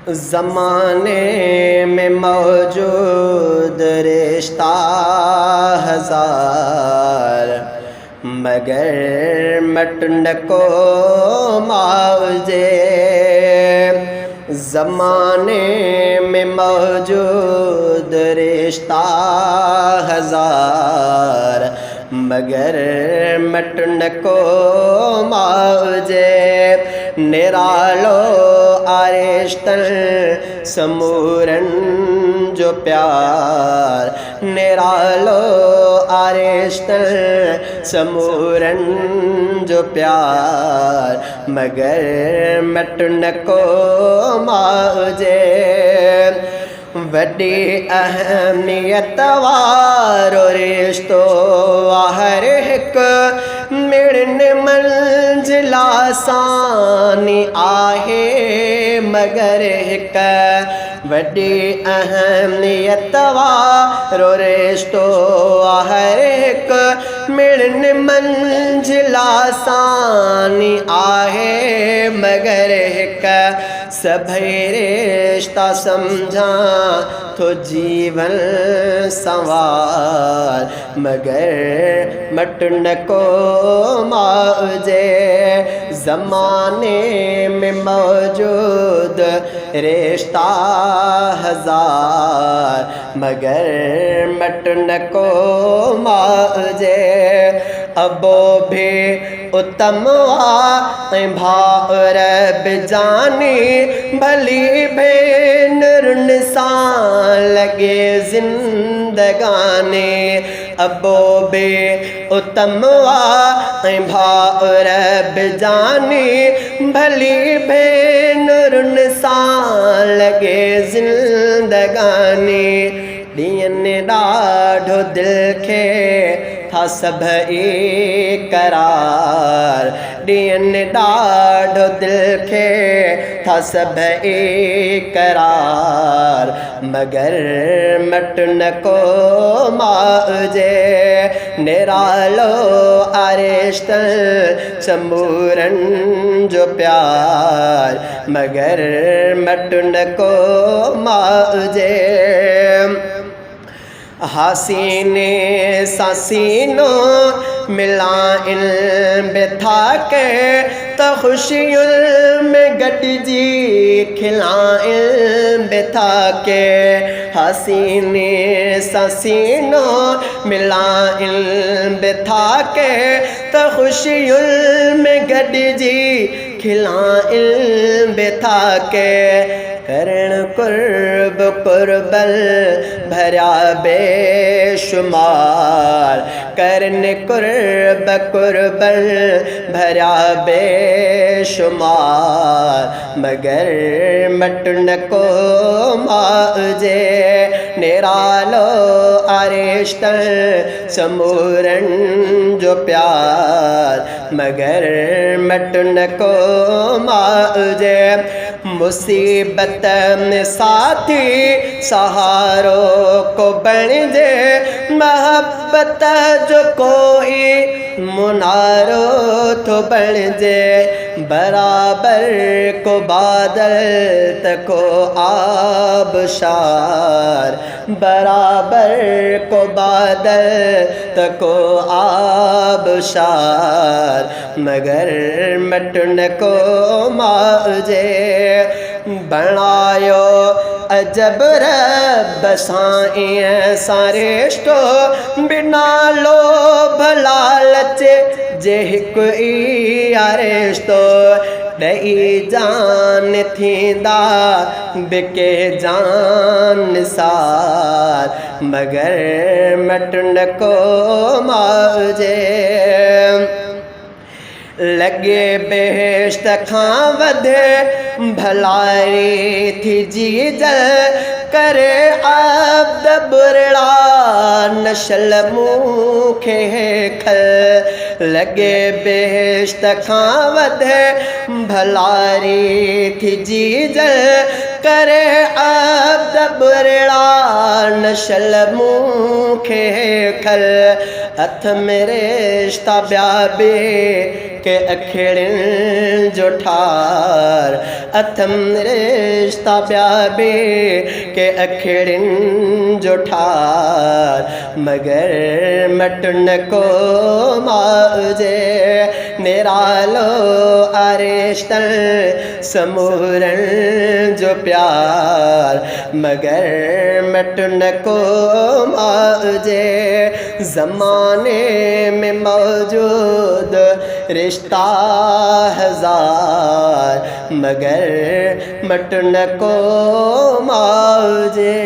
ज़माने में मौजूद रिश्ता हज़ार, मगर मटन को मावजे। ज़माने में मौजूद रिश्ता हज़ार, मगर मटन को मावजे। निरालो आरिश्तन समूरन जो प्यार, निरालो आरिश्तन समूरन जो प्यार, मगर मटन को मावजे। वड्डी अहमियत वारो रिश्तो हर हिक मिड़न मंजिला सानी आहे, मगर हिक वड्डी अहमियत वारो रिश्तो हर हिक मिड़न मंजिला सानी आहे, मगर हिक सभई रिश्ता समझा तो जीवन संवार, मगर मटन को मावजे। ज़माने में मौजूद रिश्ता हज़ार, मगर मटन को मावजे। अबो भी उत्तम भावर बिजानी, भली भेनरुन सां लगे जिंदगानी। अबो बे उत्तम भावर बिजानी, भली भेनरुन सां लगे जिंदगानी। ॾींहनि ॾाढो दिल खे था सभई करार, ॾींहनि ॾाढो दिल खे था सभई करार, मगर मटन को मावजे। निरालो आरिश्तन समूरन जो प्यार, मगर मटन को मावजे। हसीने सासीनो मिलाइन बेथा के त खुशियुल में गॾिजी खिलाइन बेथा के। हसीने सासीनो मिलाइन बेथा के त खुशियुल में गॾिजी खिलाइन बेथा के। करण कुर्ब कुर्बल भरा बेशुमार, करन कुर्ब कुर्बल भरा बेशुमार, मगर मटन को मावजे। निरालो आरिश्तन समूरन जो प्यार, मगर मटन को मावजे। मुसीबत में साथी सहारो को बणिजे, मोहब्बत जो कोई मुनारो तो बणिजे। बराबर को बादल तको आबशार, बराबर को बादल तको आबशार, मगर मटन को मावजे। बणायो अजब रब साईं सारिश्तो, बिना लोभ लालच जे हिकु ई रिश्तो। ॾई जान थींदा बिके जान सार, मगर मटन को मावजे। लगे बेश्त खां वधे भलाई थी जीजल, करे आब्द बुरड़ा नशल मूंखे खल। लगे बेश्त खां वधे भलाई थी जीजल, करे आब्द कबरेड़ा नशल मूंखे खल हथ में रिश्ता ब्याबे के अखेड़िन जो ठार हथ में रिश्ता ब्याबे के अखेड़िन जो ठार मगर मटन को माजे निरालो आरिश्तन समूरन जो प्यार मगर मटन को माजे ज़माने में मौजूद रिश्ता हजार मगर मटन को माजे।